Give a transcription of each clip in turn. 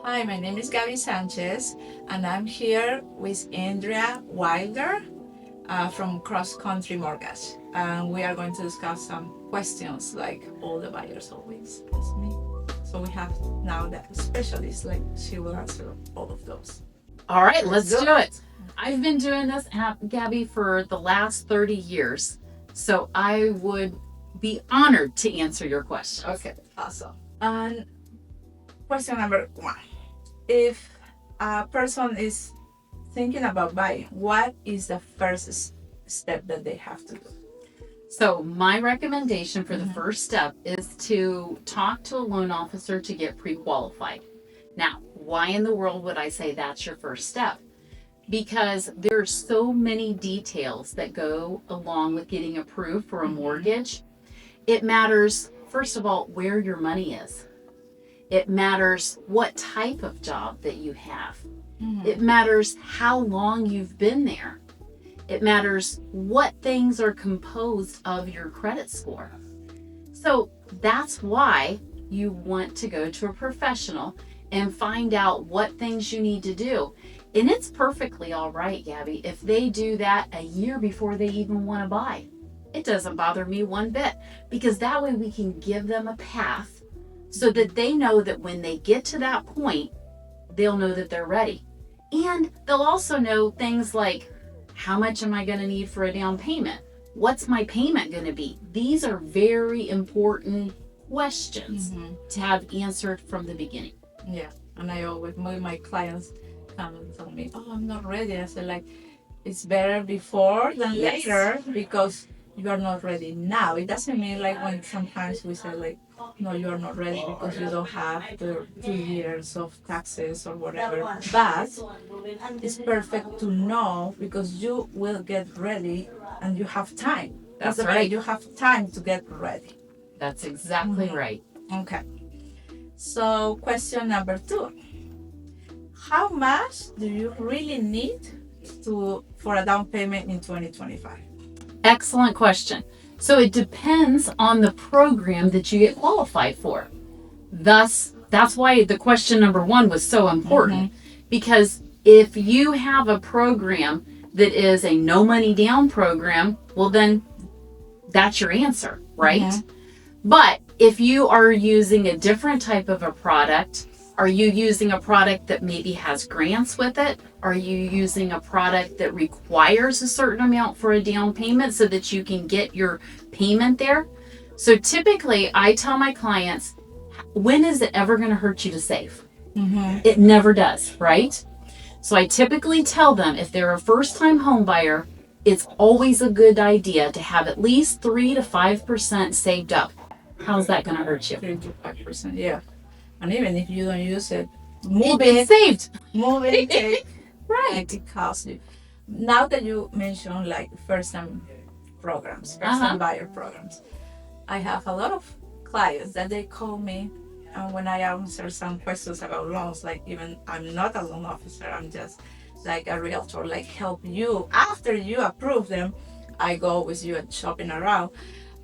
Hi, my name is Gabby Sanchez, and I'm here with Andrea Wilder from Cross Country Mortgage. And we are going to discuss some questions like all the buyers always ask me. So we have now that specialist, like she will answer all of those. All right, let's do it. I've been doing this, Gabby, for the last 30 years. So I would be honored to answer your question. Okay, awesome. And question number one. If a person is thinking about buying, what is the first step that they have to do? So my recommendation for the first step is to talk to a loan officer to get pre-qualified. Now, why in the world would I say that's your first step? Because there's so many details that go along with getting approved for a mortgage. It matters, first of all, where your money is. It matters what type of job that you have. It matters how long you've been there. It matters what things are composed of your credit score. So that's why you want to go to a professional and find out what things you need to do. And it's perfectly all right, Gabby, if they do that a year before they even want to buy. It doesn't bother me one bit, because that way we can give them a path so that they know that when they get to that point, they'll know that they're ready. And they'll also know things like, how much am I going to need for a down payment? What's my payment going to be? These are very important questions to have answered from the beginning. Yeah, and I always, my clients come and tell me, "Oh, I'm not ready." I said, like, it's better before than later, because you are not ready now. It doesn't mean like when sometimes we say like, no, you are not ready because you don't have the 2 years of taxes or whatever. But it's perfect to know, because you will get ready and you have time. That's right. You have time to get ready. That's exactly right. Okay. So question number two. How much do you really need for a down payment in 2025? Excellent question. So it depends on the program that you get qualified for. Thus, that's why the question number one was so important. Because if you have a program that is a no money down program, well, then that's your answer, right? But if you are using a different type of a product, are you using a product that maybe has grants with it? Are you using a product that requires a certain amount for a down payment so that you can get your payment there? So typically, I tell my clients, when is it ever going to hurt you to save? It never does, right? So I typically tell them, if they're a first-time home buyer, it's always a good idea to have at least 3 to 5% saved up. How's that going to hurt you? 3 to 5%, yeah. And even if you don't use it, It's saved. Move it, take, Right. like it costs you. Now that you mentioned like first-time programs, first-time buyer programs, I have a lot of clients that they call me, and when I answer some questions about loans, like even I'm not a loan officer, I'm just like a realtor, like help you after you approve them. I go with you and shopping around.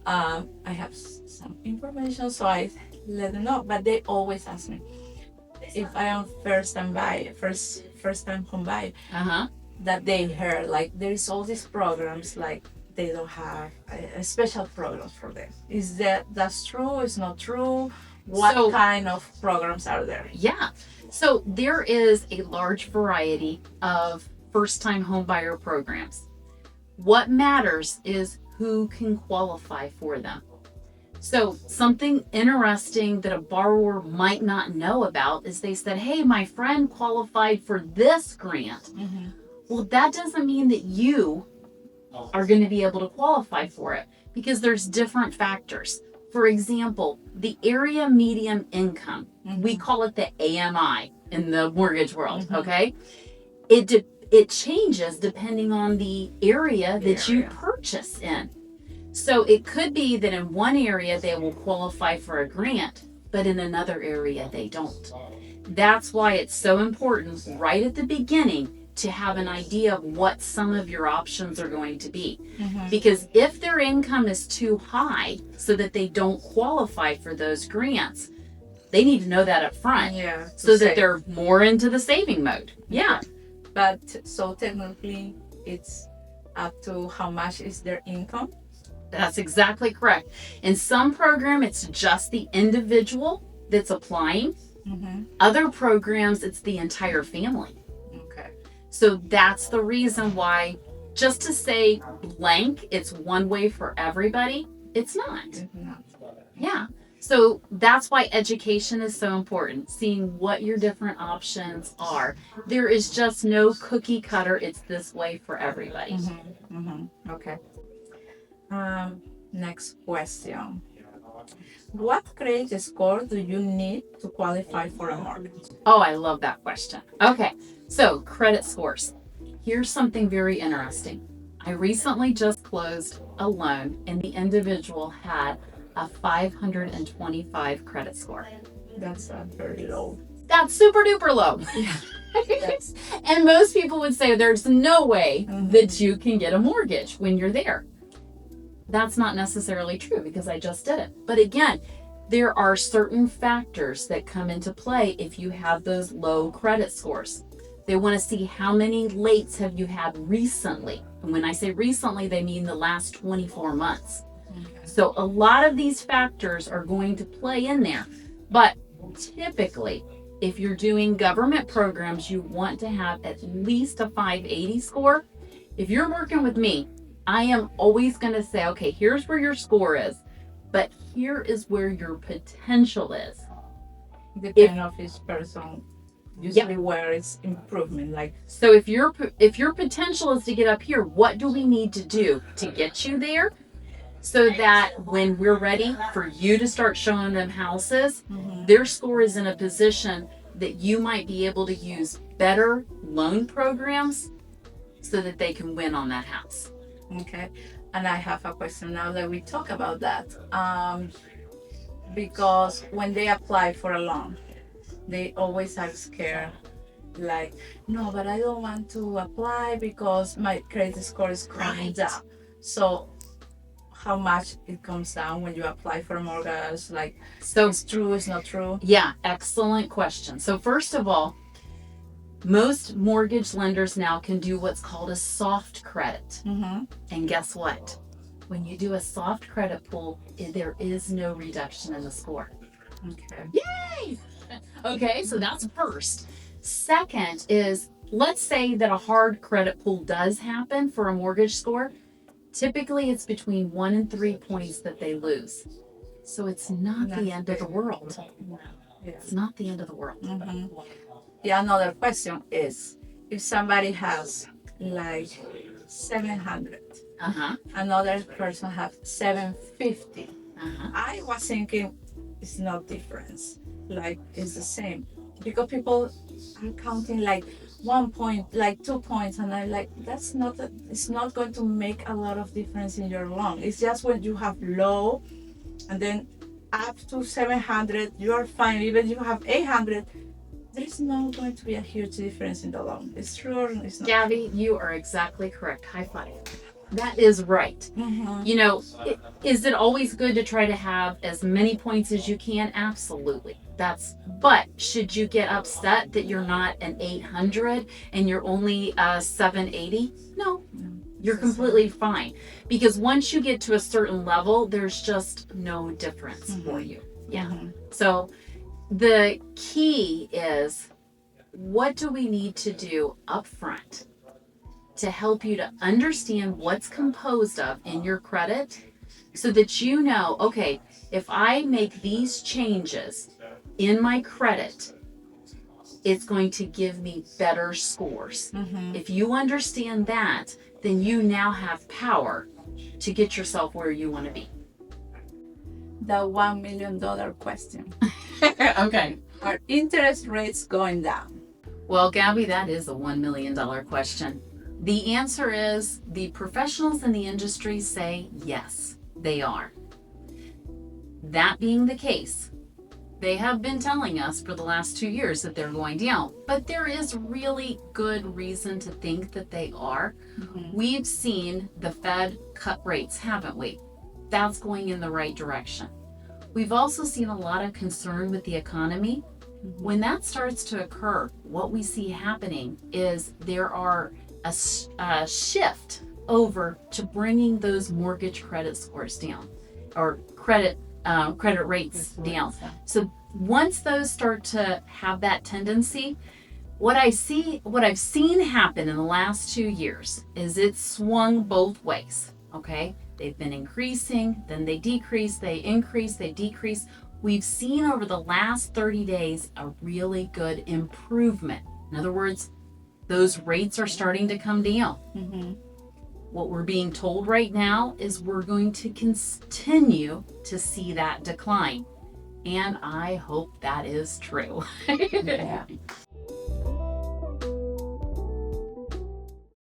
I have some information, so I let them know. But they always ask me if I am first time home buyer. That they heard like there's all these programs, like they don't have a special programs for them. Is that's true? Is not true? What kind of programs are there? Yeah. So there is a large variety of first-time homebuyer programs. What matters is who can qualify for them. So something interesting that a borrower might not know about is they said, hey, my friend qualified for this grant. Well, that doesn't mean that you are going to be able to qualify for it, because there's different factors. For example, the area median income, we call it the AMI in the mortgage world, okay? It changes depending on the area that you purchase in. So it could be that in one area they will qualify for a grant, but in another area they don't. That's why it's so important right at the beginning to have an idea of what some of your options are going to be. Because if their income is too high so that they don't qualify for those grants, They need to know that up front. Yeah. So that they're more into the saving mode. Yeah. But so technically, it's up to how much is their income. That's exactly correct. In some program, it's just the individual that's applying. Mm-hmm. Other programs, it's the entire family. Okay. So that's the reason why, just to say blank, it's one way for everybody, it's not. Yeah. So that's why education is so important, seeing what your different options are. There is just no cookie cutter, it's this way for everybody. Mm-hmm. Mm-hmm. Okay. Next question. What credit score do you need to qualify for a mortgage? Oh, I love that question. Okay, so credit scores. Here's something very interesting. I recently just closed a loan and the individual had a 525 credit score. That's very low. That's super duper low. Yes. And most people would say there's no way that you can get a mortgage when you're there. That's not necessarily true because I just did it. But again, there are certain factors that come into play if you have those low credit scores. They want to see how many lates have you had recently. And when I say recently, they mean the last 24 months. Okay. So a lot of these factors are going to play in there. But typically, if you're doing government programs, you want to have at least a 580 score. If you're working with me, I am always going to say, okay, here's where your score is, but here is where your potential is. Depending on each person, usually where it's improvement. Like, so if your potential is to get up here, what do we need to do to get you there? So that when we're ready for you to start showing them houses, their score is in a position that you might be able to use better loan programs so that they can win on that house. Okay. And I have a question now that we talk about that. Because when they apply for a loan, they always are scared. Like, no, but I don't want to apply because my credit score is coming down. So how much it comes down when you apply for a mortgage? Like, so it's true, it's not true? Yeah, excellent question. So first of all, most mortgage lenders now can do what's called a soft credit. Mm-hmm. And guess what? When you do a soft credit pull, there is no reduction in the score. Okay. Yay! Okay, so that's first. Second is, let's say that a hard credit pull does happen for a mortgage score. Typically, it's between 1 and 3 points that they lose. So it's not the end of the world. Yeah. It's not the end of the world. Mm-hmm. Yeah, another question is, if somebody has like 700, another person has 750, I was thinking it's no difference, like it's the same, because people are counting like 1 point, like 2 points, and I'm like, it's not going to make a lot of difference in your loan. It's just when you have low, and then up to 700, you are fine. Even if you have 800, there is not going to be a huge difference in the loan. It's true or it's not? Gabby, you are exactly correct. High five. That is right. Mm-hmm. You know, is it always good to try to have as many points as you can? Absolutely. But should you get upset that you're not an 800 and you're only a 780? No. You're completely fine. Because once you get to a certain level, there's just no difference for you. Yeah. Mm-hmm. So the key is, what do we need to do up front to help you to understand what's composed of in your credit so that you know, okay, if I make these changes in my credit, it's going to give me better scores. Mm-hmm. If you understand that, then you now have power to get yourself where you want to be. The $1 million question. Okay. Are interest rates going down? Well, Gabby, that is a $1 million question. The answer is, the professionals in the industry say yes, they are. That being the case, they have been telling us for the last 2 years that they're going down, but there is really good reason to think that they are. Mm-hmm. We've seen the Fed cut rates, haven't we? That's going in the right direction. We've also seen a lot of concern with the economy. When that starts to occur, what we see happening is there are a shift over to bringing those mortgage credit scores down, or credit rates down. So once those start to have that tendency, what I've seen happen in the last 2 years is it's swung both ways. Okay, they've been increasing, then they decrease, they increase, they decrease. We've seen over the last 30 days a really good improvement. In other words, those rates are starting to come down. Mm-hmm. What we're being told right now is we're going to continue to see that decline. And I hope that is true. Yeah.